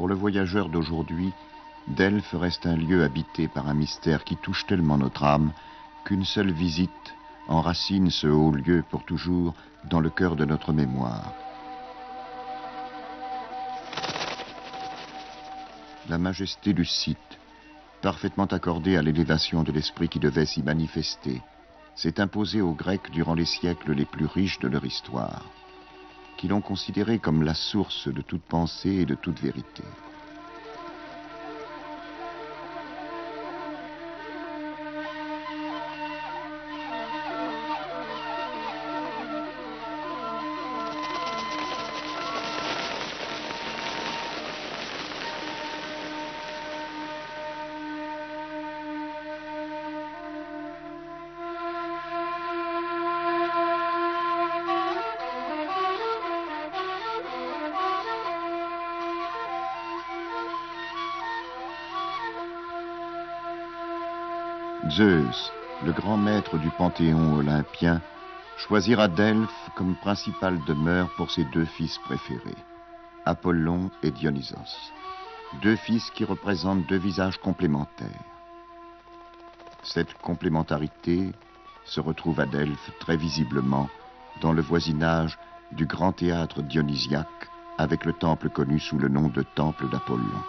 le voyageur d'aujourd'hui, Delphes reste un lieu habité par un mystère qui touche tellement notre âme qu'une seule visite enracine ce haut lieu pour toujours dans le cœur de notre mémoire. La majesté du site, parfaitement accordée à l'élévation de l'esprit qui devait s'y manifester, s'est imposée aux Grecs durant les siècles les plus riches de leur histoire, qui l'ont considérée comme la source de toute pensée et de toute vérité. Zeus, le grand maître du panthéon olympien, choisira Delphes comme principale demeure pour ses deux fils préférés, Apollon et Dionysos, deux fils qui représentent deux visages complémentaires. Cette complémentarité se retrouve à Delphes très visiblement dans le voisinage du grand théâtre dionysiaque avec le temple connu sous le nom de temple d'Apollon.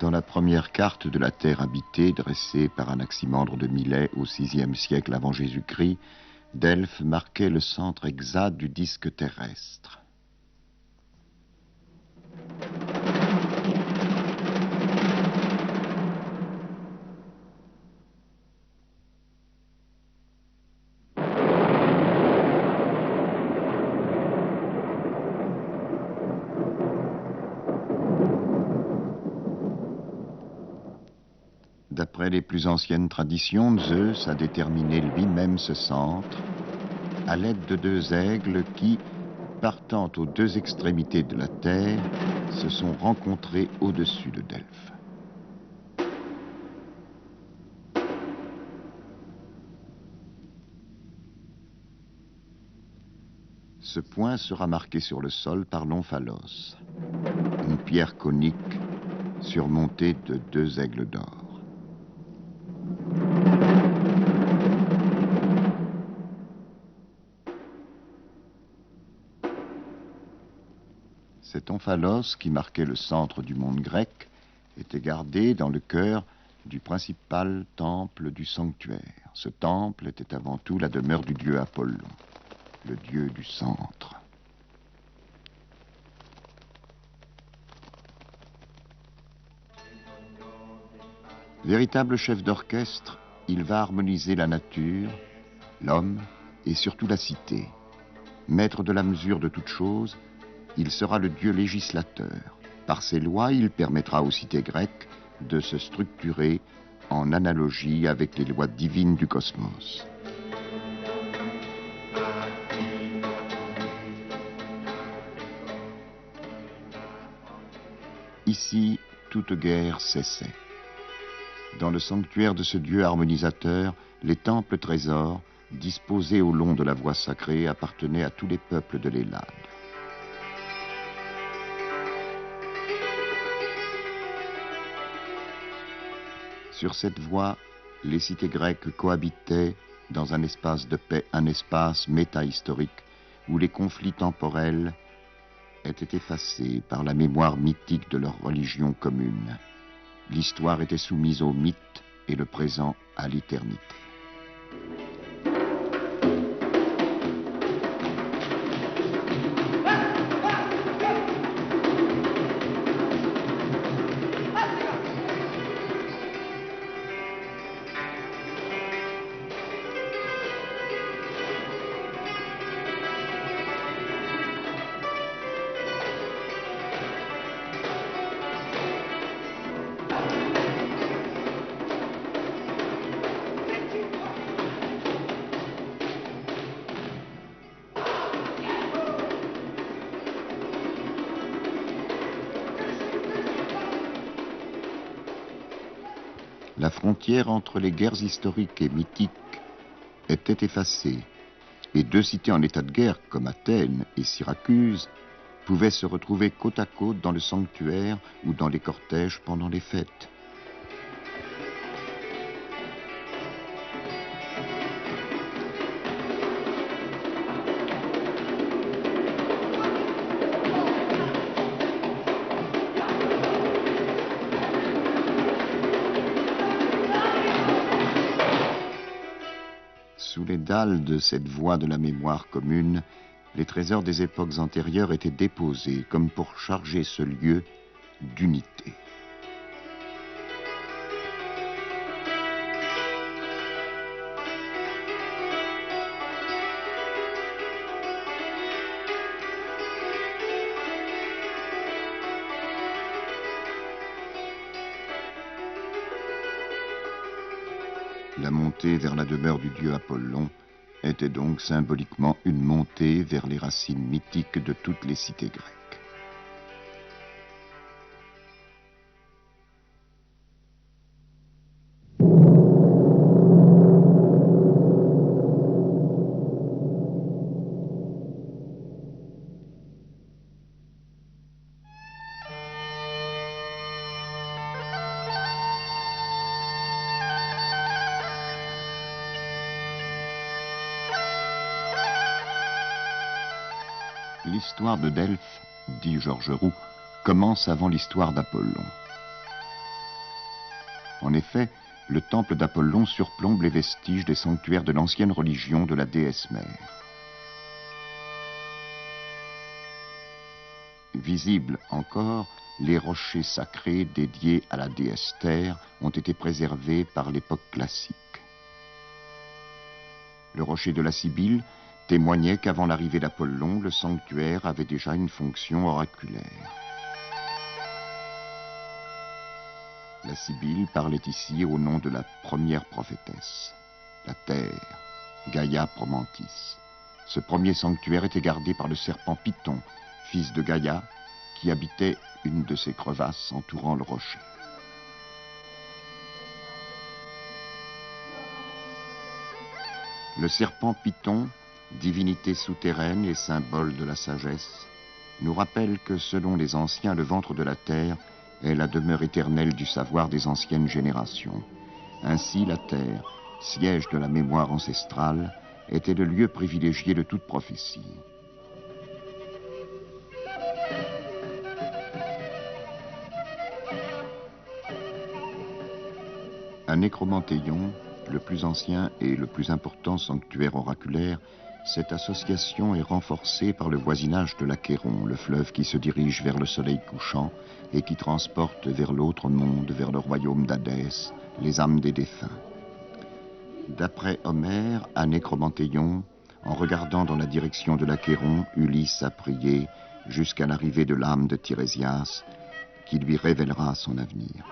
Dans la première carte de la Terre habitée, dressée par Anaximandre de Milet au VIe siècle avant Jésus-Christ, Delphes marquait le centre exact du disque terrestre. D'après les plus anciennes traditions, Zeus a déterminé lui-même ce centre à l'aide de deux aigles qui, partant aux deux extrémités de la Terre, se sont rencontrés au-dessus de Delphes. Ce point sera marqué sur le sol par l'omphalos, une pierre conique surmontée de deux aigles d'or. Cet omphalos, qui marquait le centre du monde grec, était gardé dans le cœur du principal temple du sanctuaire. Ce temple était avant tout la demeure du dieu Apollon, le dieu du centre. Véritable chef d'orchestre, il va harmoniser la nature, l'homme et surtout la cité. Maître de la mesure de toute chose, il sera le dieu législateur. Par ses lois, il permettra aux cités grecques de se structurer en analogie avec les lois divines du cosmos. Ici, toute guerre cessait. Dans le sanctuaire de ce dieu harmonisateur, les temples trésors, disposés au long de la voie sacrée, appartenaient à tous les peuples de l'Hellade. Sur cette voie, les cités grecques cohabitaient dans un espace de paix, un espace métahistorique où les conflits temporels étaient effacés par la mémoire mythique de leur religion commune. L'histoire était soumise au mythe et le présent à l'éternité. La frontière entre les guerres historiques et mythiques était effacée, et deux cités en état de guerre, comme Athènes et Syracuse, pouvaient se retrouver côte à côte dans le sanctuaire ou dans les cortèges pendant les fêtes. Sous les dalles de cette voie de la mémoire commune, les trésors des époques antérieures étaient déposés comme pour charger ce lieu d'unité. La montée vers la demeure du dieu Apollon était donc symboliquement une montée vers les racines mythiques de toutes les cités grecques. L'histoire de Delphes, dit Georges Roux, commence avant l'histoire d'Apollon. En effet, le temple d'Apollon surplombe les vestiges des sanctuaires de l'ancienne religion de la déesse mère. Visibles encore, les rochers sacrés dédiés à la déesse Terre ont été préservés par l'époque classique. Le rocher de la Sibylle témoignait qu'avant l'arrivée d'Apollon, le sanctuaire avait déjà une fonction oraculaire. La Sibylle parlait ici au nom de la première prophétesse, la Terre, Gaïa Promantis. Ce premier sanctuaire était gardé par le serpent Python, fils de Gaïa, qui habitait une de ces crevasses entourant le rocher. Le serpent Python, divinité souterraine et symbole de la sagesse, nous rappelle que selon les anciens, le ventre de la terre est la demeure éternelle du savoir des anciennes générations. Ainsi, la terre, siège de la mémoire ancestrale, était le lieu privilégié de toute prophétie. À Nécromantéion, le plus ancien et le plus important sanctuaire oraculaire, cette association est renforcée par le voisinage de l'Achéron, le fleuve qui se dirige vers le soleil couchant et qui transporte vers l'autre monde, vers le royaume d'Hadès, les âmes des défunts. D'après Homère, à Nécromantéion, en regardant dans la direction de l'Achéron, Ulysse a prié jusqu'à l'arrivée de l'âme de Tirésias, qui lui révélera son avenir.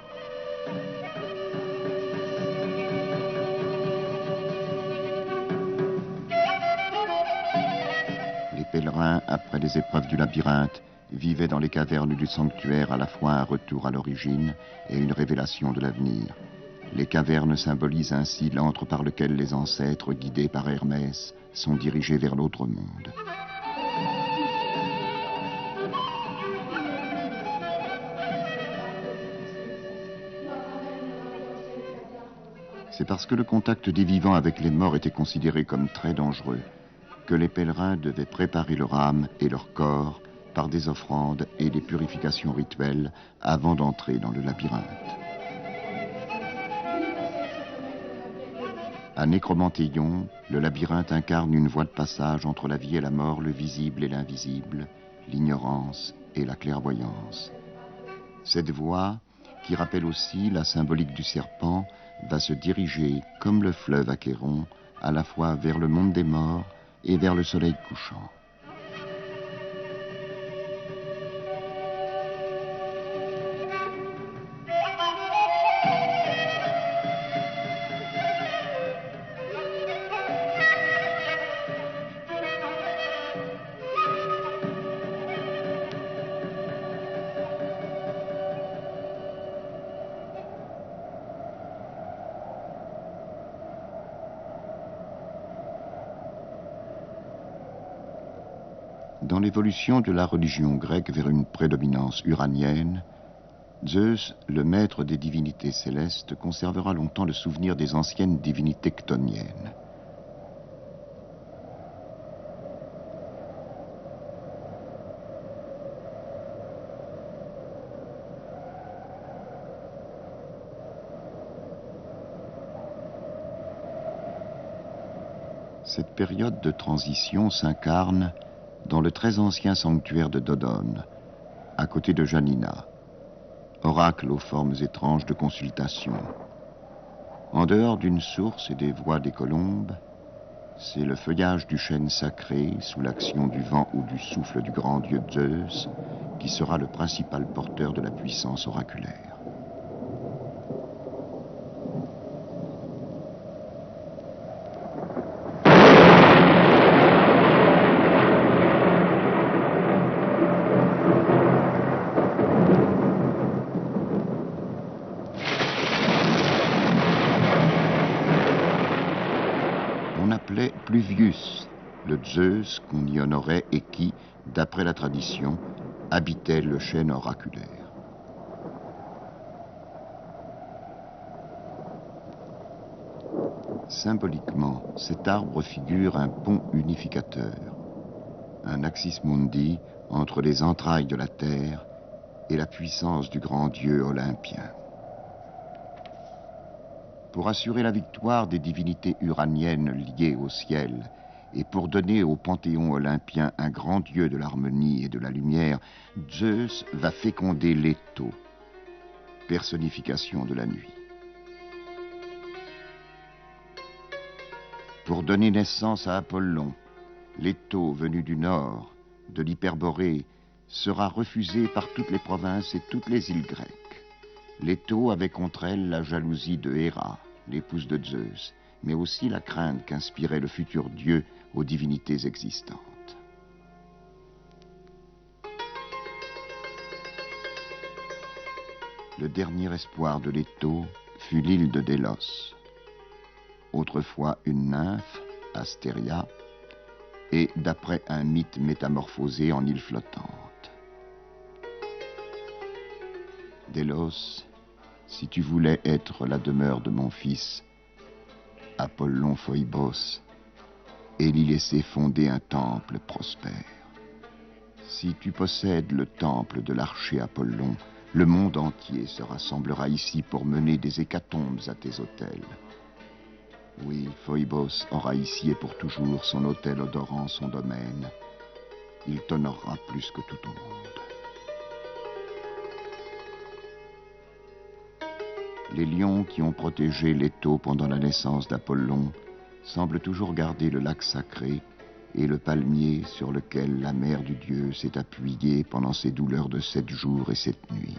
Les pèlerins, après les épreuves du labyrinthe, vivaient dans les cavernes du sanctuaire à la fois un retour à l'origine et une révélation de l'avenir. Les cavernes symbolisent ainsi l'antre par lequel les ancêtres, guidés par Hermès, sont dirigés vers l'autre monde. C'est parce que le contact des vivants avec les morts était considéré comme très dangereux que les pèlerins devaient préparer leur âme et leur corps par des offrandes et des purifications rituelles avant d'entrer dans le labyrinthe. À Nécromantéion, le labyrinthe incarne une voie de passage entre la vie et la mort, le visible et l'invisible, l'ignorance et la clairvoyance. Cette voie, qui rappelle aussi la symbolique du serpent, va se diriger, comme le fleuve Achéron, à la fois vers le monde des morts et vers le soleil couchant. Dans l'évolution de la religion grecque vers une prédominance uranienne, Zeus, le maître des divinités célestes, conservera longtemps le souvenir des anciennes divinités chtoniennes. Cette période de transition s'incarne dans le très ancien sanctuaire de Dodone, à côté de Janina, oracle aux formes étranges de consultation. En dehors d'une source et des voix des colombes, c'est le feuillage du chêne sacré, sous l'action du vent ou du souffle du grand dieu Zeus, qui sera le principal porteur de la puissance oraculaire. Pluvius, le Zeus qu'on y honorait et qui, d'après la tradition, habitait le chêne oraculaire. Symboliquement, cet arbre figure un pont unificateur, un axis mundi entre les entrailles de la terre et la puissance du grand dieu olympien. Pour assurer la victoire des divinités uraniennes liées au ciel et pour donner au panthéon olympien un grand dieu de l'harmonie et de la lumière, Zeus va féconder Leto, personnification de la nuit. Pour donner naissance à Apollon, Leto, venu du nord, de l'Hyperborée, sera refusé par toutes les provinces et toutes les îles grecques. Leto avait contre elle la jalousie de Héra, l'épouse de Zeus, mais aussi la crainte qu'inspirait le futur dieu aux divinités existantes. Le dernier espoir de Leto fut l'île de Délos, autrefois une nymphe, Astéria, et d'après un mythe métamorphosé en île flottante. Délos, si tu voulais être la demeure de mon fils, Apollon Phoebos, et l'y laisser fonder un temple prospère. Si tu possèdes le temple de l'archer Apollon, le monde entier se rassemblera ici pour mener des hécatombes à tes autels. Oui, Phoebos aura ici et pour toujours son autel odorant son domaine. Il t'honorera plus que tout au monde. Les lions qui ont protégé Leto pendant la naissance d'Apollon semblent toujours garder le lac sacré et le palmier sur lequel la mère du dieu s'est appuyée pendant ses douleurs de 7 jours et 7 nuits.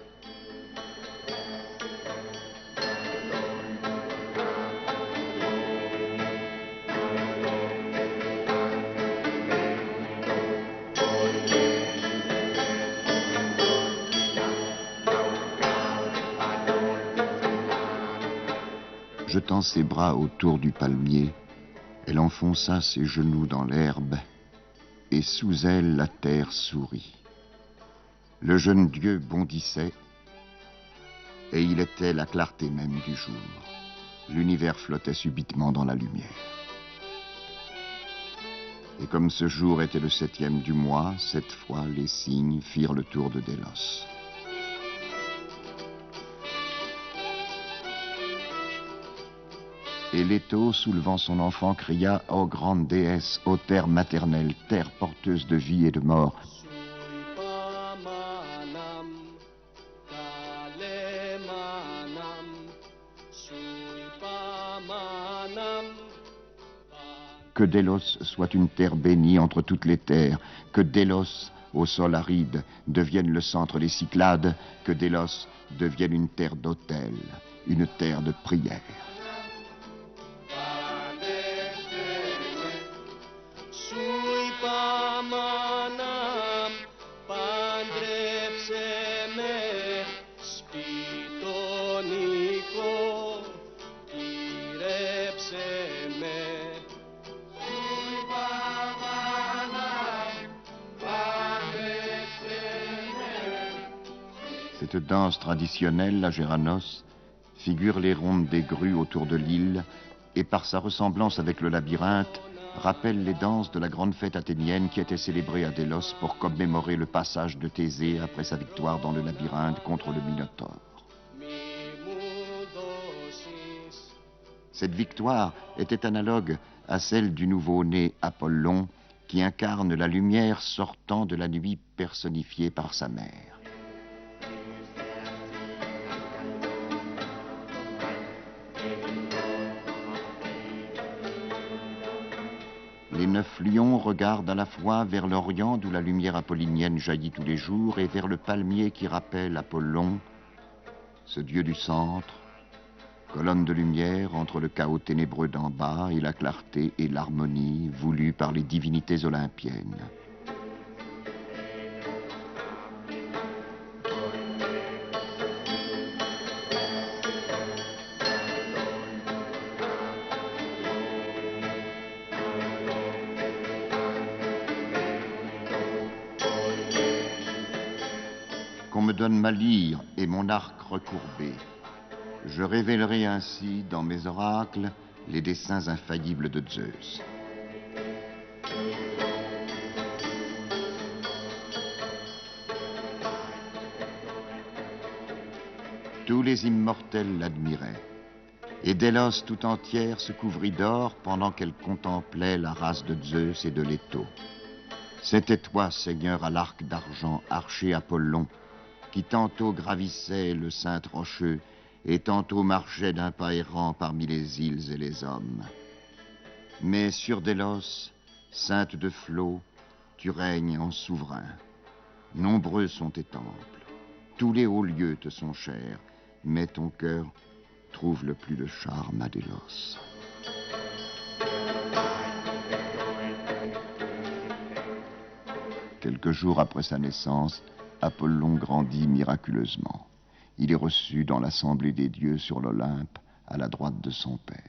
Jetant ses bras autour du palmier, elle enfonça ses genoux dans l'herbe, et sous elle la terre sourit. Le jeune dieu bondissait, et il était la clarté même du jour. L'univers flottait subitement dans la lumière. Et comme ce jour était le 7e du mois, 7 fois les cygnes firent le tour de Délos. Et Leto, soulevant son enfant, cria « Ô grande déesse, ô terre maternelle, terre porteuse de vie et de mort !» Que Délos soit une terre bénie entre toutes les terres, que Délos, au sol aride, devienne le centre des Cyclades, que Délos devienne une terre d'autel, une terre de prière. Cette danse traditionnelle, la Géranos, figure les rondes des grues autour de l'île et par sa ressemblance avec le labyrinthe, rappelle les danses de la grande fête athénienne qui était célébrée à Délos pour commémorer le passage de Thésée après sa victoire dans le labyrinthe contre le Minotaure. Cette victoire était analogue à celle du nouveau-né Apollon qui incarne la lumière sortant de la nuit personnifiée par sa mère. Les 9 lions regardent à la fois vers l'Orient d'où la lumière apollinienne jaillit tous les jours et vers le palmier qui rappelle Apollon, ce dieu du centre, colonne de lumière entre le chaos ténébreux d'en bas et la clarté et l'harmonie voulues par les divinités olympiennes. Qu'on me donne ma lyre et mon arc recourbé. Je révélerai ainsi dans mes oracles les desseins infaillibles de Zeus. Tous les immortels l'admiraient, et Délos tout entière se couvrit d'or pendant qu'elle contemplait la race de Zeus et de Leto. C'était toi, Seigneur, à l'arc d'argent, archer Apollon, qui tantôt gravissait le Sainte Rocheux et tantôt marchait d'un pas errant parmi les îles et les hommes. Mais sur Délos, sainte de flots, tu règnes en souverain. Nombreux sont tes temples, tous les hauts lieux te sont chers, mais ton cœur trouve le plus de charme à Délos. Quelques jours après sa naissance, Apollon grandit miraculeusement. Il est reçu dans l'assemblée des dieux sur l'Olympe, à la droite de son père.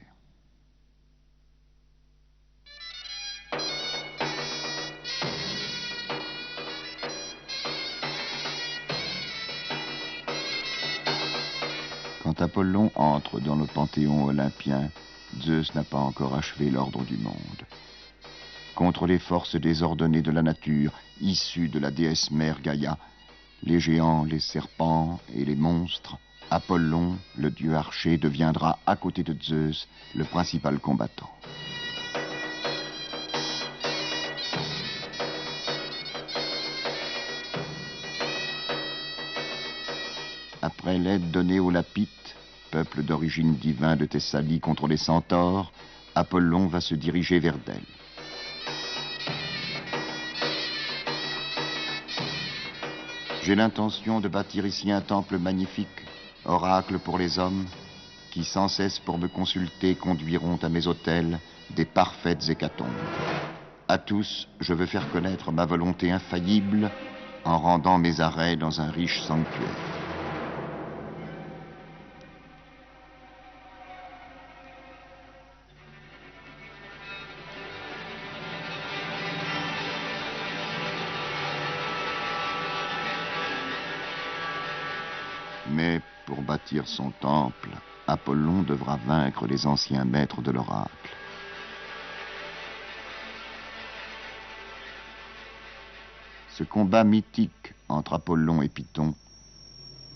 Quand Apollon entre dans le panthéon olympien, Zeus n'a pas encore achevé l'ordre du monde. Contre les forces désordonnées de la nature, issues de la déesse mère Gaïa, les géants, les serpents et les monstres, Apollon, le dieu archer, deviendra, à côté de Zeus, le principal combattant. Après l'aide donnée aux Lapites, peuple d'origine divin de Thessalie contre les centaures, Apollon va se diriger vers Delphes. J'ai l'intention de bâtir ici un temple magnifique, oracle pour les hommes, qui sans cesse pour me consulter conduiront à mes autels des parfaites hécatombes. À tous, je veux faire connaître ma volonté infaillible en rendant mes arrêts dans un riche sanctuaire. Mais pour bâtir son temple, Apollon devra vaincre les anciens maîtres de l'oracle. Ce combat mythique entre Apollon et Python,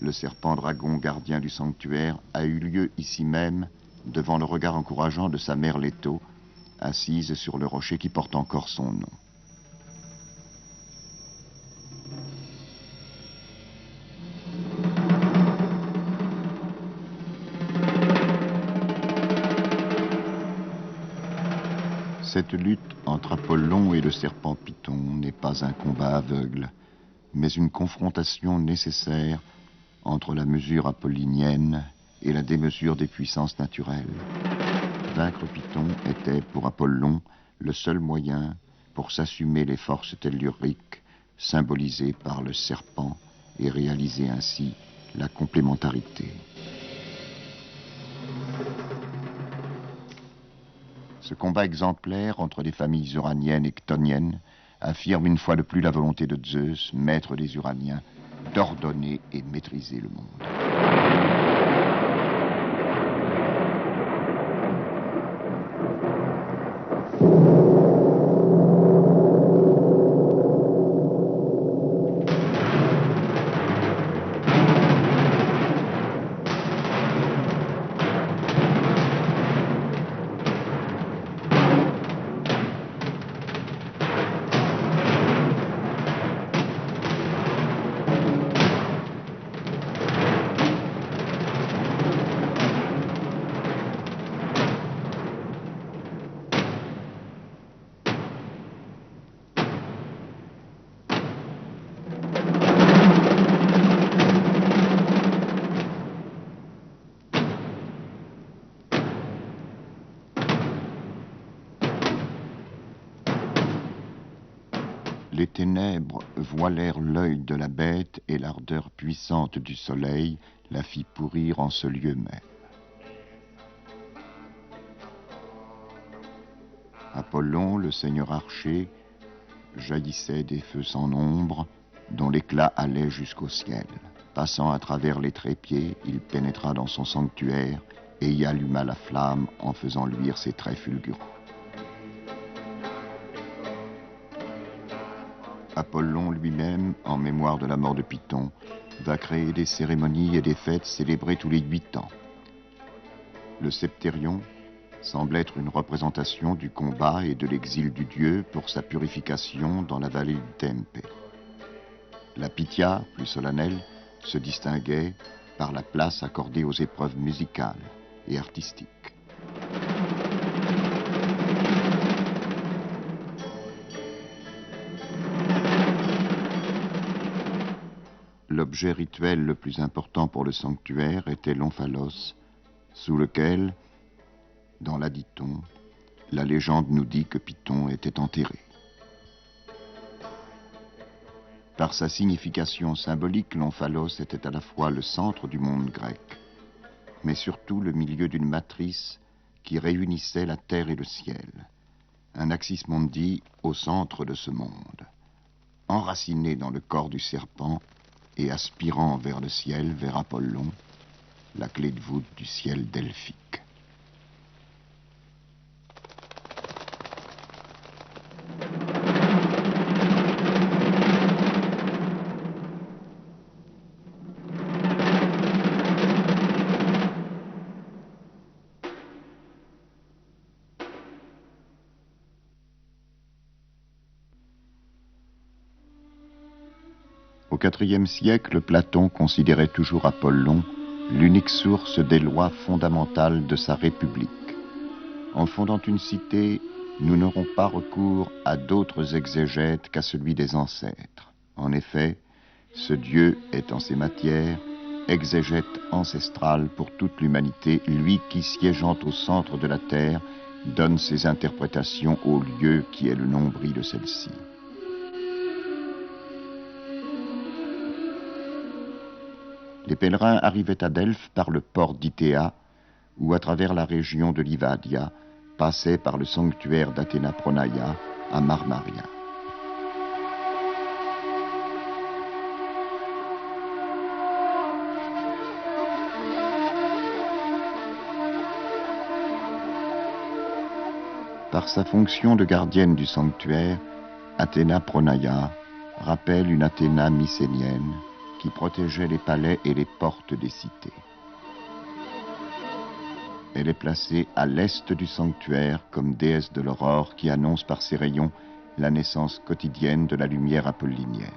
le serpent dragon gardien du sanctuaire, a eu lieu ici même, devant le regard encourageant de sa mère Leto, assise sur le rocher qui porte encore son nom. Cette lutte entre Apollon et le serpent Python n'est pas un combat aveugle, mais une confrontation nécessaire entre la mesure apollinienne et la démesure des puissances naturelles. Vaincre Python était, pour Apollon, le seul moyen pour s'assumer les forces telluriques symbolisées par le serpent et réaliser ainsi la complémentarité. Ce combat exemplaire entre les familles uraniennes et chtoniennes affirme une fois de plus la volonté de Zeus, maître des Uraniens, d'ordonner et maîtriser le monde. Les ténèbres voilèrent l'œil de la bête et l'ardeur puissante du soleil la fit pourrir en ce lieu même. Apollon, le seigneur archer, jaillissait des feux sans nombre, dont l'éclat allait jusqu'au ciel. Passant à travers les trépieds, il pénétra dans son sanctuaire et y alluma la flamme en faisant luire ses traits fulgurants. Apollon lui-même, en mémoire de la mort de Python, va créer des cérémonies et des fêtes célébrées tous les 8 ans. Le septérion semble être une représentation du combat et de l'exil du dieu pour sa purification dans la vallée du Tempe. La Pythia, plus solennelle, se distinguait par la place accordée aux épreuves musicales et artistiques. L'objet rituel le plus important pour le sanctuaire était l'omphalos, sous lequel, dans l'Aditon, la légende nous dit que Python était enterré. Par sa signification symbolique, l'omphalos était à la fois le centre du monde grec, mais surtout le milieu d'une matrice qui réunissait la terre et le ciel, un axis mundi au centre de ce monde, enraciné dans le corps du serpent et aspirant vers le ciel, vers Apollon, la clé de voûte du ciel delphique. Au IVe siècle, Platon considérait toujours Apollon l'unique source des lois fondamentales de sa République. En fondant une cité, nous n'aurons pas recours à d'autres exégètes qu'à celui des ancêtres. En effet, ce Dieu est en ces matières exégète ancestral pour toute l'humanité, lui qui, siégeant au centre de la terre, donne ses interprétations au lieu qui est le nombril de celle-ci. Les pèlerins arrivaient à Delphes par le port d'Ithéa ou à travers la région de Livadia, passaient par le sanctuaire d'Athéna Pronaia à Marmaria. Par sa fonction de gardienne du sanctuaire, Athéna Pronaia rappelle une Athéna mycénienne qui protégeait les palais et les portes des cités. Elle est placée à l'est du sanctuaire comme déesse de l'aurore qui annonce par ses rayons la naissance quotidienne de la lumière apollinienne.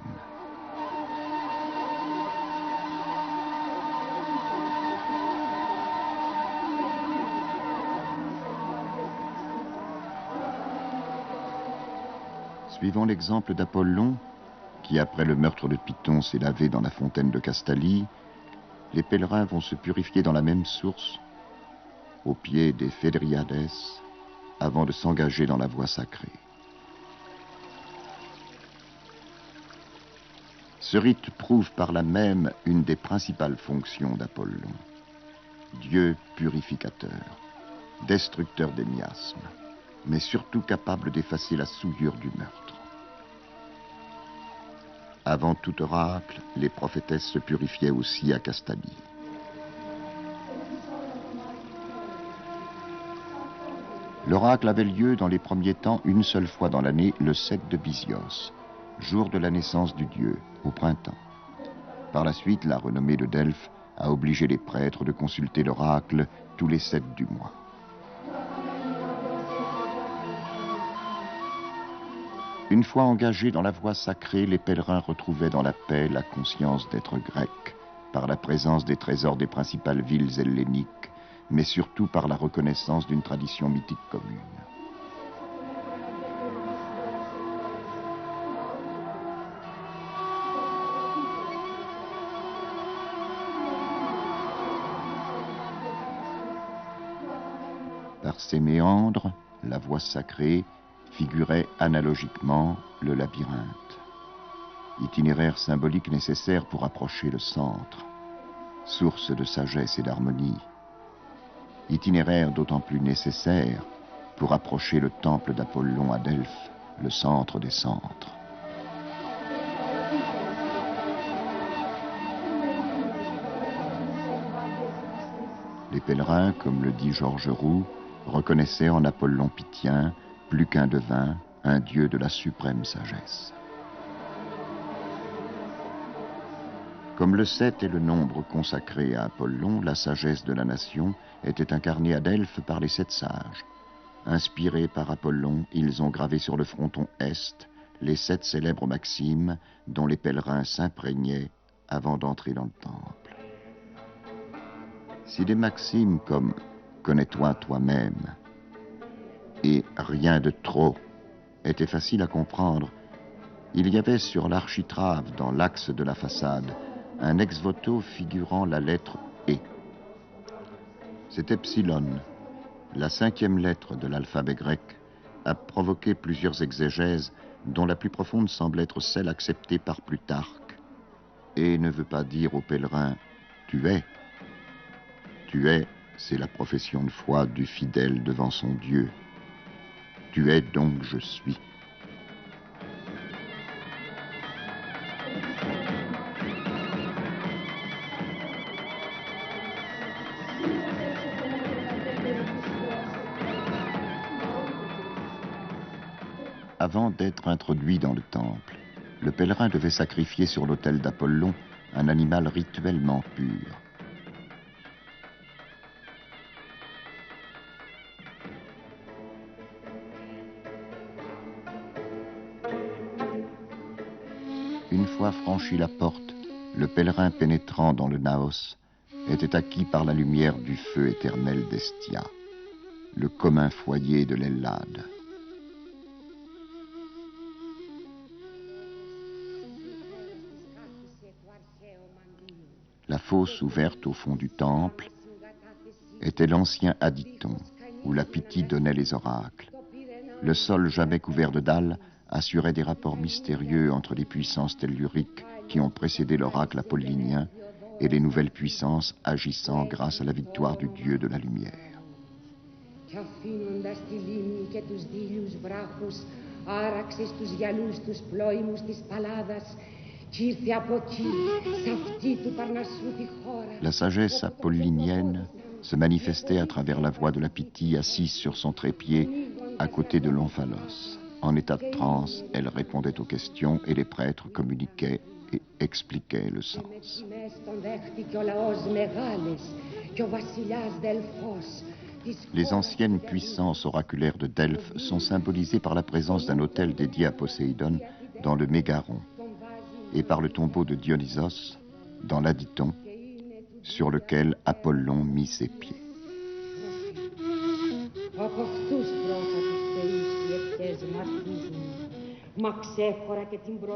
Suivant l'exemple d'Apollon, qui après le meurtre de Python s'est lavé dans la fontaine de Castalie, les pèlerins vont se purifier dans la même source, au pied des Phèdriades, avant de s'engager dans la voie sacrée. Ce rite prouve par là même une des principales fonctions d'Apollon. Dieu purificateur, destructeur des miasmes, mais surtout capable d'effacer la souillure du meurtre. Avant tout oracle, les prophétesses se purifiaient aussi à Castabie. L'oracle avait lieu dans les premiers temps une seule fois dans l'année, le 7 de Bysios, jour de la naissance du dieu, au printemps. Par la suite, la renommée de Delphes a obligé les prêtres de consulter l'oracle tous les 7 du mois. Une fois engagés dans la voie sacrée, les pèlerins retrouvaient dans la paix la conscience d'être grecs, par la présence des trésors des principales villes helléniques, mais surtout par la reconnaissance d'une tradition mythique commune. Par ses méandres, la voie sacrée figurait analogiquement le labyrinthe, itinéraire symbolique nécessaire pour approcher le centre, source de sagesse et d'harmonie, itinéraire d'autant plus nécessaire pour approcher le temple d'Apollon à Delphes, le centre des centres. Les pèlerins, comme le dit Georges Roux, reconnaissaient en Apollon Pythien plus qu'un devin, un dieu de la suprême sagesse. Comme le 7 est le nombre consacré à Apollon, la sagesse de la nation était incarnée à Delphes par les 7 sages. Inspirés par Apollon, ils ont gravé sur le fronton est les 7 célèbres maximes dont les pèlerins s'imprégnaient avant d'entrer dans le temple. Si des maximes comme « connais-toi toi-même » et « rien de trop » étaient faciles à comprendre, il y avait sur l'architrave, dans l'axe de la façade, un ex-voto figurant la lettre « E ». Cet epsilon, la 5e lettre de l'alphabet grec, a provoqué plusieurs exégèses dont la plus profonde semble être celle acceptée par Plutarque, et ne veut pas dire aux pèlerins « tu es ». Tu es, c'est la profession de foi du fidèle devant son Dieu. Tu es donc je suis. Avant d'être introduit dans le temple, le pèlerin devait sacrifier sur l'autel d'Apollon un animal rituellement pur. Une fois franchi la porte, le pèlerin pénétrant dans le naos était acquis par la lumière du feu éternel d'Estia, le commun foyer de l'Ellade. La fosse ouverte au fond du temple était l'ancien Aditon, où la Pythie donnait les oracles. Le sol jamais couvert de dalles assurait des rapports mystérieux entre les puissances telluriques qui ont précédé l'oracle apollinien et les nouvelles puissances agissant grâce à la victoire du dieu de la lumière. La sagesse apollinienne se manifestait à travers la voix de la Pythie assise sur son trépied à côté de l'omphalos. En état de transe, elle répondait aux questions et les prêtres communiquaient et expliquaient le sens. Les anciennes puissances oraculaires de Delphes sont symbolisées par la présence d'un autel dédié à Poséidon dans le Mégaron et par le tombeau de Dionysos dans l'Aditon sur lequel Apollon mit ses pieds.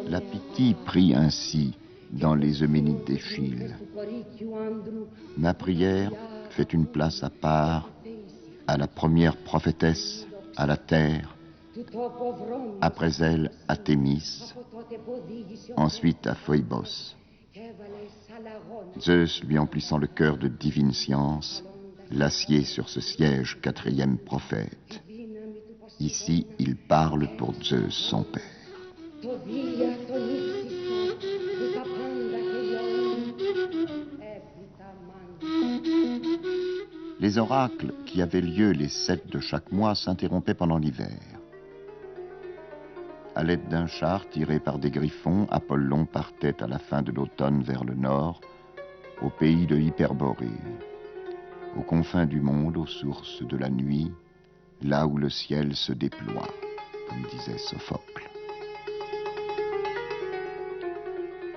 La Pythie prie ainsi dans les Euménides d'Échille. Ma prière fait une place à part à la première prophétesse, à la terre, après elle à Thémis, ensuite à Phoebos. Zeus lui emplissant le cœur de divine science, l'assied sur ce siège 4e prophète. Ici, il parle pour Zeus, son père. Les oracles, qui avaient lieu les 7 de chaque mois, s'interrompaient pendant l'hiver. À l'aide d'un char tiré par des griffons, Apollon partait à la fin de l'automne vers le nord, au pays de Hyperborée, aux confins du monde, aux sources de la nuit, là où le ciel se déploie, comme disait Sophocle.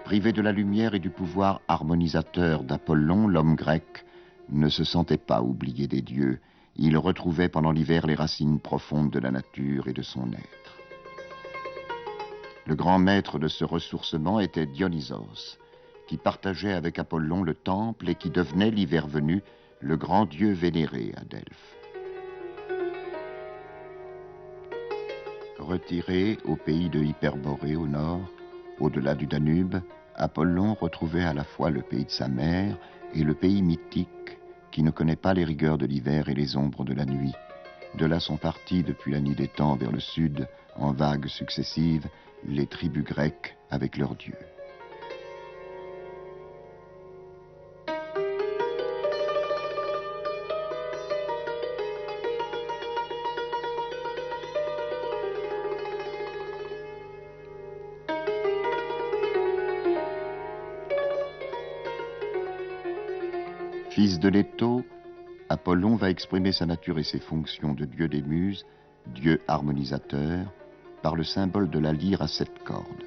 Privé de la lumière et du pouvoir harmonisateur d'Apollon, l'homme grec ne se sentait pas oublié des dieux. Il retrouvait pendant l'hiver les racines profondes de la nature et de son être. Le grand maître de ce ressourcement était Dionysos, qui partageait avec Apollon le temple et qui devenait, l'hiver venu, le grand dieu vénéré à Delphes. Retiré au pays de Hyperborée au nord, au-delà du Danube, Apollon retrouvait à la fois le pays de sa mère et le pays mythique qui ne connaît pas les rigueurs de l'hiver et les ombres de la nuit. De là sont partis depuis la nuit des temps vers le sud, en vagues successives, les tribus grecques avec leurs dieux. Fils de Léto, Apollon va exprimer sa nature et ses fonctions de dieu des muses, dieu harmonisateur, par le symbole de la lyre à 7 cordes.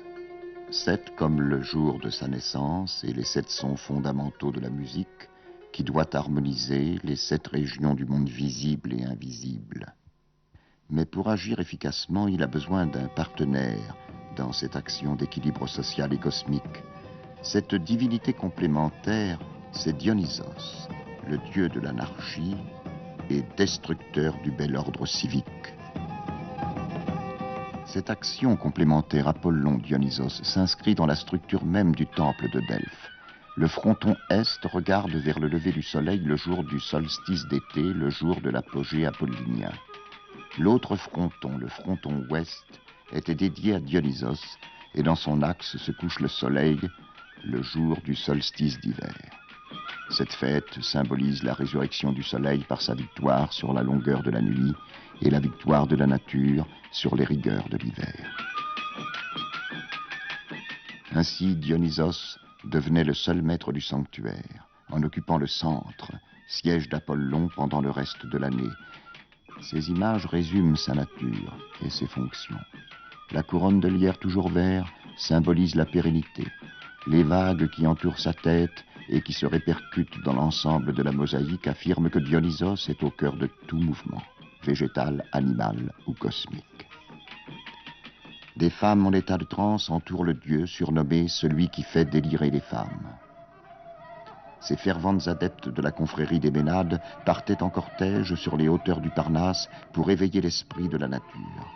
7 comme le jour de sa naissance et les 7 sons fondamentaux de la musique qui doit harmoniser les 7 régions du monde visible et invisible. Mais pour agir efficacement, il a besoin d'un partenaire dans cette action d'équilibre social et cosmique. Cette divinité complémentaire, c'est Dionysos, le dieu de l'anarchie et destructeur du bel ordre civique. Cette action complémentaire Apollon-Dionysos s'inscrit dans la structure même du temple de Delphes. Le fronton est regarde vers le lever du soleil le jour du solstice d'été, le jour de l'apogée apollinien. L'autre fronton, le fronton ouest, était dédié à Dionysos et dans son axe se couche le soleil, le jour du solstice d'hiver. Cette fête symbolise la résurrection du soleil par sa victoire sur la longueur de la nuit et la victoire de la nature sur les rigueurs de l'hiver. Ainsi, Dionysos devenait le seul maître du sanctuaire, en occupant le centre, siège d'Apollon pendant le reste de l'année. Ces images résument sa nature et ses fonctions. La couronne de lierre toujours vert symbolise la pérennité. Les vagues qui entourent sa tête et qui se répercutent dans l'ensemble de la mosaïque affirment que Dionysos est au cœur de tout mouvement, végétal, animal ou cosmique. Des femmes en état de transe entourent le dieu surnommé celui qui fait délirer les femmes. Ces ferventes adeptes de la confrérie des Ménades partaient en cortège sur les hauteurs du Parnasse pour éveiller l'esprit de la nature.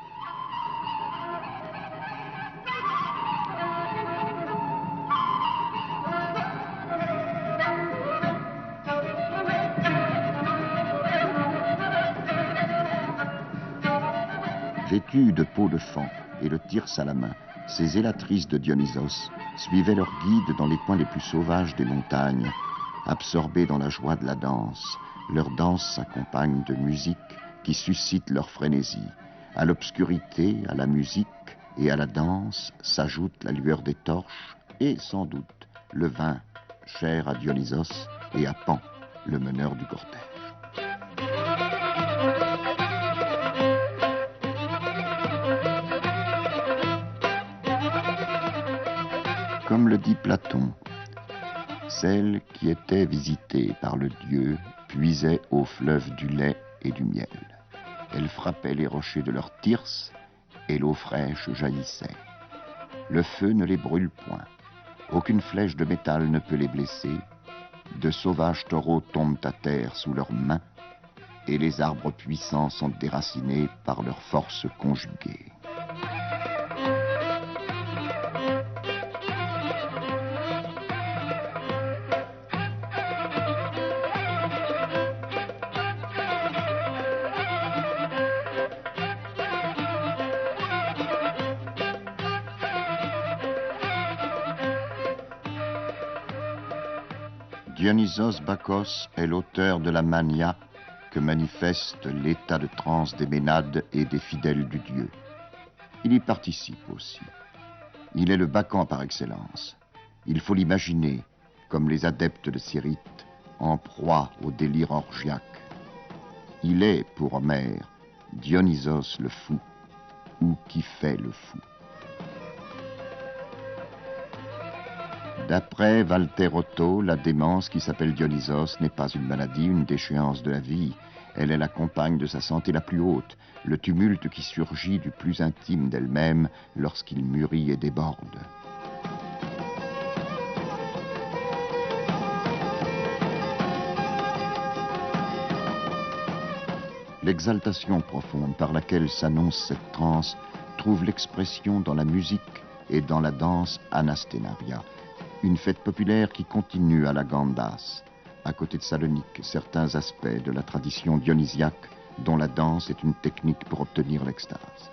Vêtues de peau de faon et le thyrse à la main, ces zélatrices de Dionysos suivaient leur guide dans les coins les plus sauvages des montagnes. Absorbées dans la joie de la danse, leur danse s'accompagne de musique qui suscite leur frénésie. À l'obscurité, à la musique et à la danse s'ajoute la lueur des torches et, sans doute, le vin, cher à Dionysos et à Pan, le meneur du cortège. Comme le dit Platon, celle qui était visitée par le dieu puisait au fleuve du lait et du miel. Elle frappait les rochers de leur thyrse et l'eau fraîche jaillissait. Le feu ne les brûle point. Aucune flèche de métal ne peut les blesser. De sauvages taureaux tombent à terre sous leurs mains et les arbres puissants sont déracinés par leur force conjuguée. Dionysos Bacchos est l'auteur de la mania que manifeste l'état de transe des Ménades et des fidèles du dieu. Il y participe aussi. Il est le Bacchan par excellence. Il faut l'imaginer, comme les adeptes de Cérite, en proie au délire orgiaque. Il est, pour Homère, Dionysos le fou, ou qui fait le fou. D'après Walter Otto, la démence qui s'appelle Dionysos n'est pas une maladie, une déchéance de la vie. Elle est la compagne de sa santé la plus haute, le tumulte qui surgit du plus intime d'elle-même lorsqu'il mûrit et déborde. L'exaltation profonde par laquelle s'annonce cette transe trouve l'expression dans la musique et dans la danse Anastenaria, une fête populaire qui continue à la Gandas, à côté de Salonique, certains aspects de la tradition dionysiaque dont la danse est une technique pour obtenir l'extase.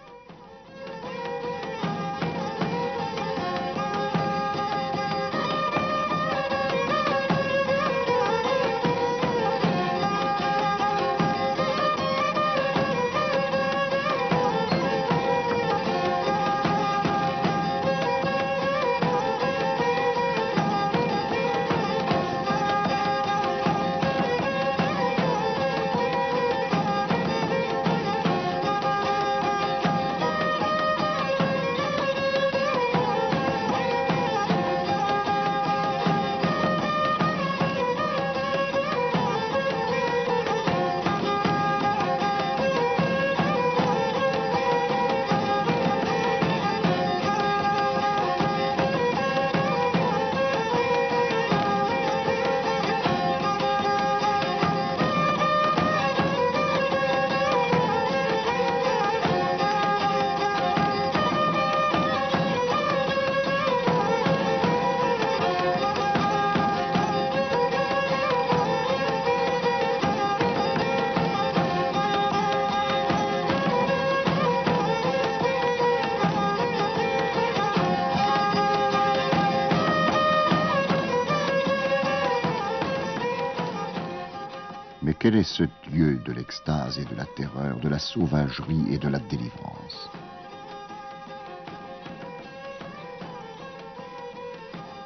Mais quel est ce Dieu de l'extase et de la terreur, de la sauvagerie et de la délivrance?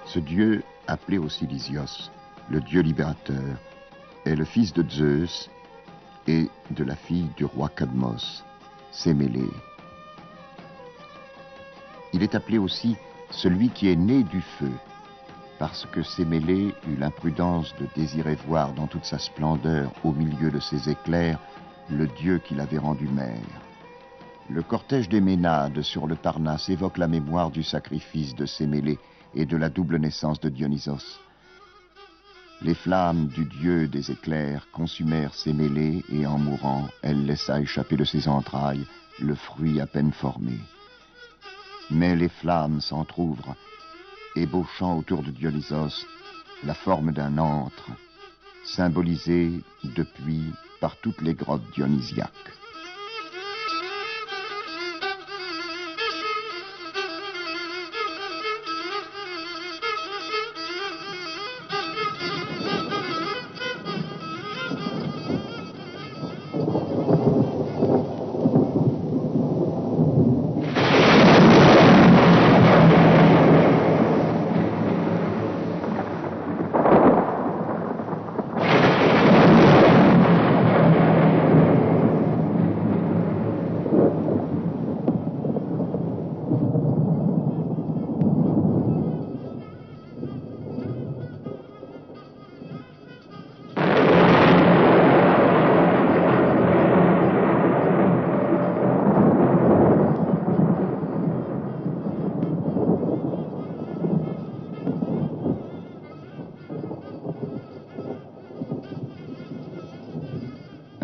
Ce Dieu, appelé aussi Lysios, le Dieu libérateur, est le fils de Zeus et de la fille du roi Cadmos, Sémélé. Il est appelé aussi celui qui est né du feu, parce que Sémélé eut l'imprudence de désirer voir dans toute sa splendeur, au milieu de ses éclairs, le Dieu qui l'avait rendu mère. Le cortège des Ménades sur le Parnasse évoque la mémoire du sacrifice de Sémélé et de la double naissance de Dionysos. Les flammes du dieu des éclairs consumèrent Sémélé et en mourant, elle laissa échapper de ses entrailles le fruit à peine formé. Mais les flammes s'entr'ouvrent, ébauchant autour de Dionysos la forme d'un antre, symbolisé depuis par toutes les grottes dionysiaques.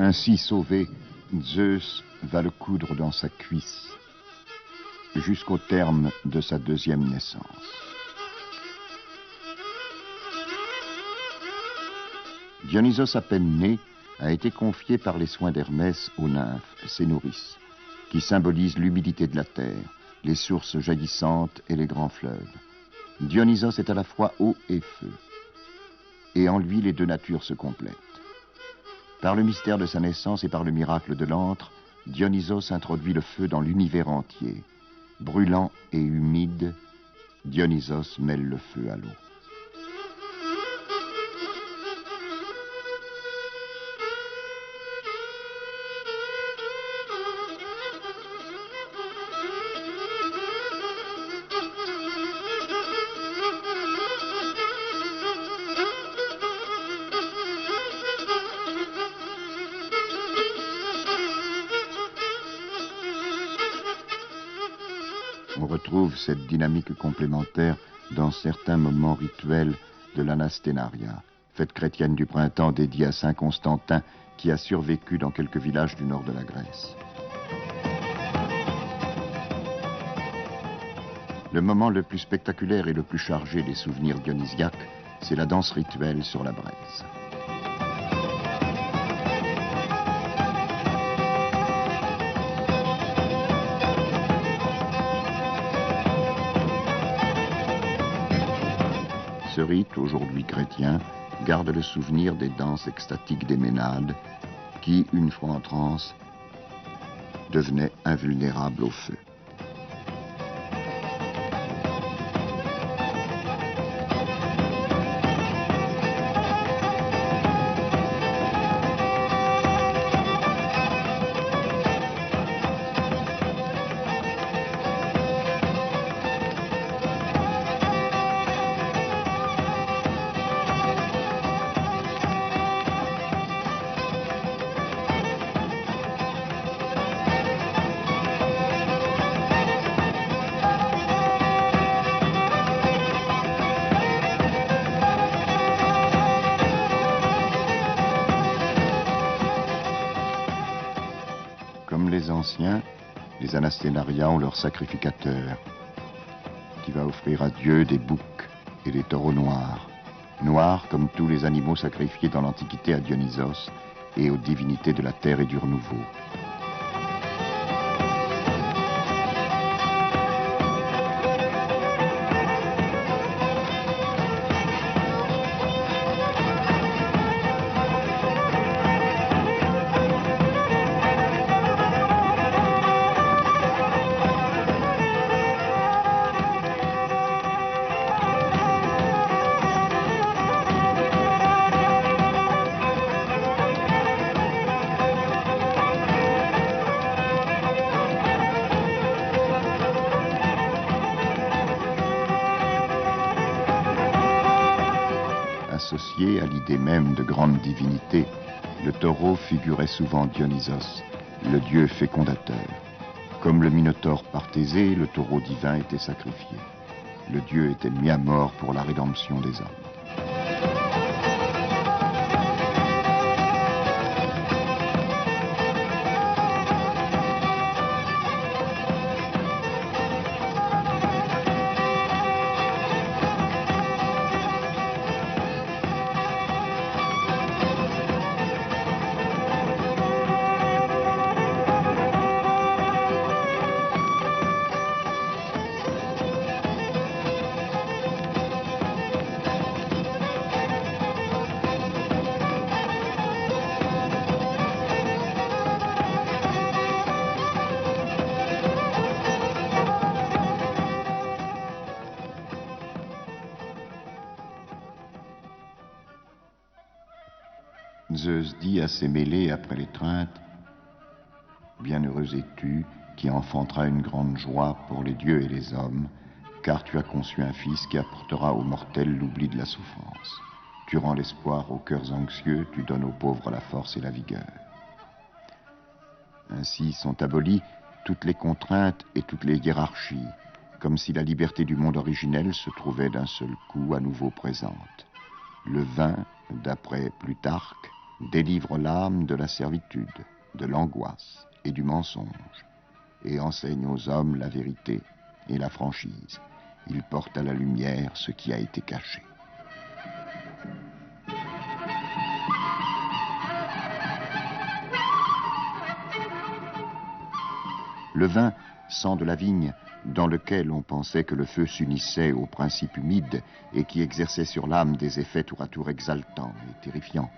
Ainsi sauvé, Zeus va le coudre dans sa cuisse, jusqu'au terme de sa deuxième naissance. Dionysos, à peine né, a été confié par les soins d'Hermès aux nymphes, ses nourrices, qui symbolisent l'humidité de la terre, les sources jaillissantes et les grands fleuves. Dionysos est à la fois eau et feu, et en lui les deux natures se complètent. Par le mystère de sa naissance et par le miracle de l'antre, Dionysos introduit le feu dans l'univers entier. Brûlant et humide, Dionysos mêle le feu à l'eau. On retrouve cette dynamique complémentaire dans certains moments rituels de l'Anasténaria, fête chrétienne du printemps dédiée à Saint Constantin qui a survécu dans quelques villages du nord de la Grèce. Le moment le plus spectaculaire et le plus chargé des souvenirs dionysiaques, c'est la danse rituelle sur la braise. Ce rite, aujourd'hui chrétien, garde le souvenir des danses extatiques des Ménades qui, une fois en transe, devenaient invulnérables au feu. Comme les anciens, les Anasténaria ont leur sacrificateur, qui va offrir à Dieu des boucs et des taureaux noirs. Noirs comme tous les animaux sacrifiés dans l'Antiquité à Dionysos et aux divinités de la terre et du renouveau. Associé à l'idée même de grande divinité, le taureau figurait souvent Dionysos, le dieu fécondateur. Comme le Minotaure par Thésée, le taureau divin était sacrifié. Le dieu était mis à mort pour la rédemption des hommes. Zeus dit à ses mêlées après l'étreinte, « Bienheureux es-tu qui enfanteras une grande joie pour les dieux et les hommes, car tu as conçu un fils qui apportera aux mortels l'oubli de la souffrance. Tu rends l'espoir aux cœurs anxieux, tu donnes aux pauvres la force et la vigueur. » Ainsi sont abolies toutes les contraintes et toutes les hiérarchies, comme si la liberté du monde originel se trouvait d'un seul coup à nouveau présente. Le vin, d'après Plutarque, délivre l'âme de la servitude, de l'angoisse et du mensonge, et enseigne aux hommes la vérité et la franchise. Il porte à la lumière ce qui a été caché. Le vin, sang de la vigne, dans lequel on pensait que le feu s'unissait au principe humide et qui exerçait sur l'âme des effets tour à tour exaltants et terrifiants.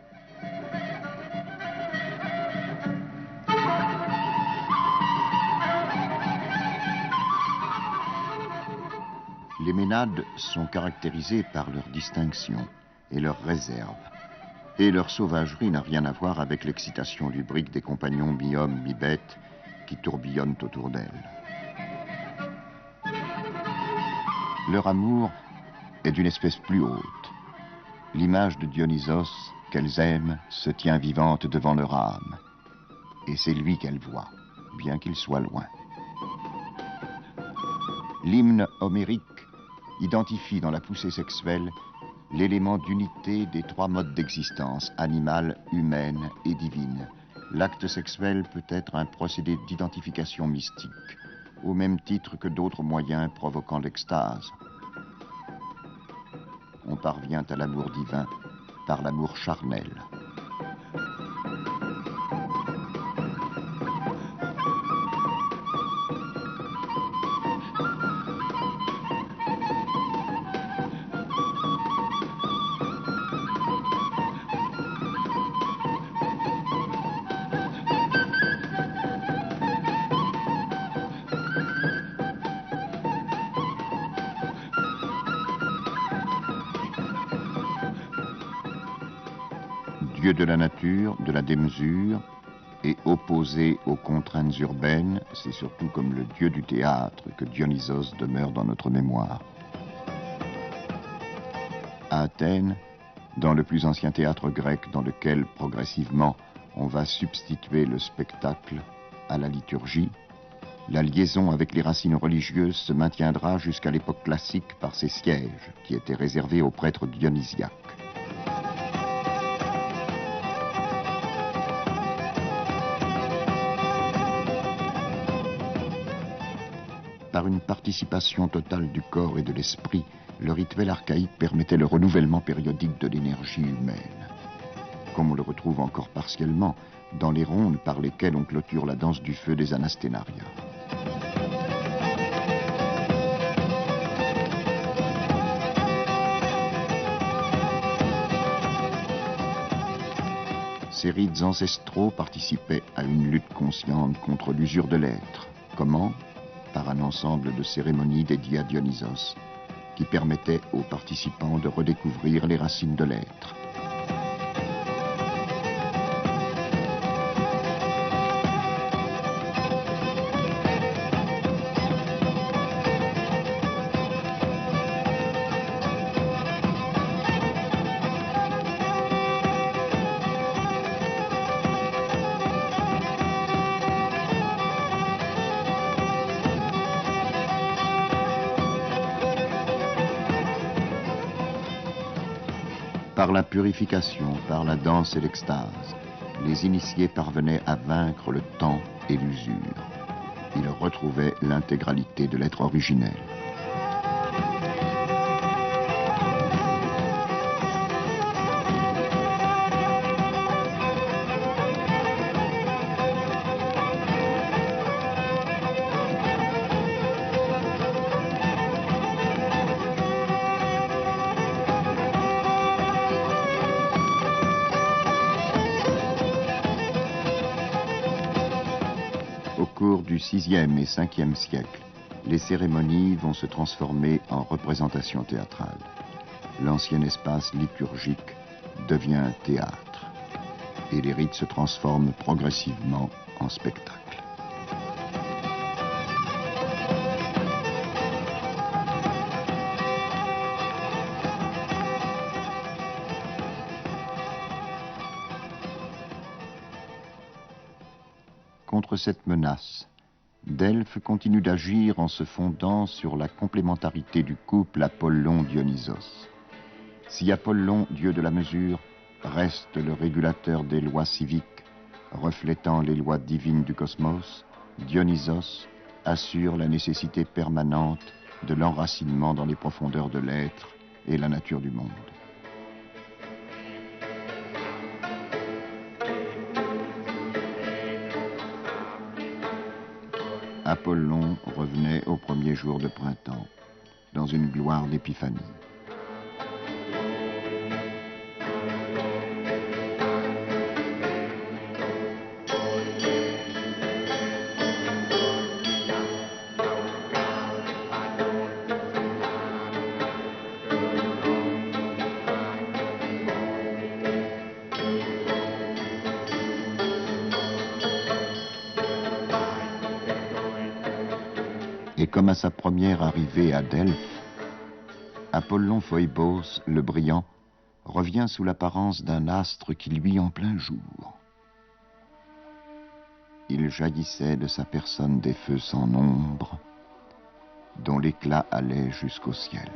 Les Ménades sont caractérisés par leur distinction et leur réserve. Et leur sauvagerie n'a rien à voir avec l'excitation lubrique des compagnons mi-hommes, mi-bêtes qui tourbillonnent autour d'elles. Leur amour est d'une espèce plus haute. L'image de Dionysos qu'elles aiment se tient vivante devant leur âme. Et c'est lui qu'elles voient, bien qu'il soit loin. L'hymne homérique identifie dans la poussée sexuelle l'élément d'unité des trois modes d'existence, animale, humaine et divine. L'acte sexuel peut être un procédé d'identification mystique, au même titre que d'autres moyens provoquant l'extase. On parvient à l'amour divin par l'amour charnel. Dieu de la nature, de la démesure, et opposé aux contraintes urbaines, c'est surtout comme le dieu du théâtre que Dionysos demeure dans notre mémoire. À Athènes, dans le plus ancien théâtre grec dans lequel, progressivement, on va substituer le spectacle à la liturgie, la liaison avec les racines religieuses se maintiendra jusqu'à l'époque classique par ses sièges, qui étaient réservés aux prêtres dionysiaques. Par une participation totale du corps et de l'esprit, le rituel archaïque permettait le renouvellement périodique de l'énergie humaine. Comme on le retrouve encore partiellement dans les rondes par lesquelles on clôture la danse du feu des Anasténaria. Ces rites ancestraux participaient à une lutte consciente contre l'usure de l'être. Comment ? Par un ensemble de cérémonies dédiées à Dionysos, qui permettaient aux participants de redécouvrir les racines de l'être. Par la purification, par la danse et l'extase, les initiés parvenaient à vaincre le temps et l'usure. Ils retrouvaient l'intégralité de l'être originel. Au cours du VIe et Ve siècle, les cérémonies vont se transformer en représentations théâtrales. L'ancien espace liturgique devient un théâtre et les rites se transforment progressivement en spectacle. Contre cette menace, Delphes continue d'agir en se fondant sur la complémentarité du couple Apollon-Dionysos. Si Apollon, dieu de la mesure, reste le régulateur des lois civiques, reflétant les lois divines du cosmos, Dionysos assure la nécessité permanente de l'enracinement dans les profondeurs de l'être et la nature du monde. Apollon revenait au premier jour de printemps, dans une gloire d'épiphanie. Et comme à sa première arrivée à Delphes, Apollon Phoebos, le brillant, revient sous l'apparence d'un astre qui luit en plein jour. Il jaillissait de sa personne des feux sans nombre, dont l'éclat allait jusqu'au ciel.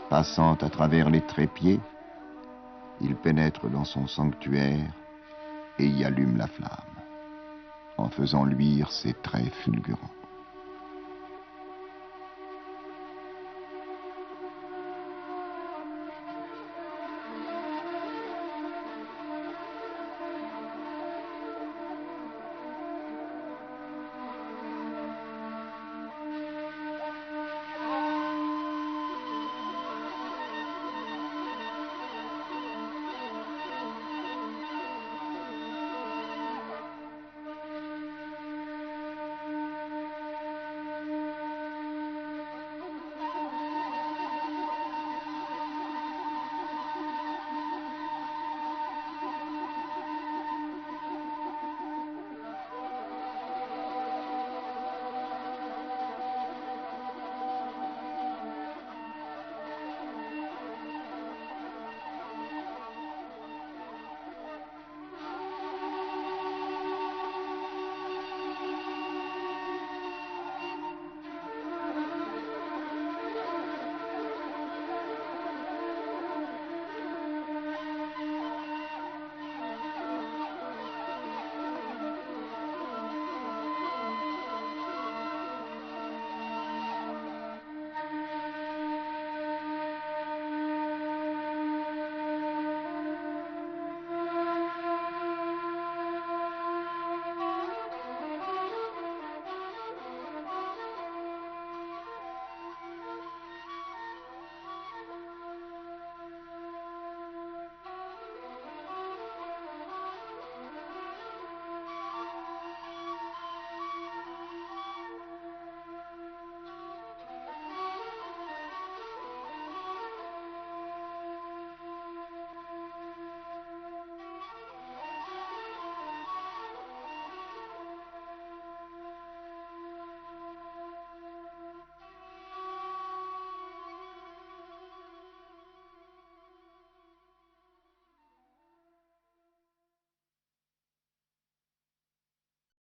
Passant à travers les trépieds, il pénètre dans son sanctuaire et y allume la flamme, en faisant luire ses traits fulgurants.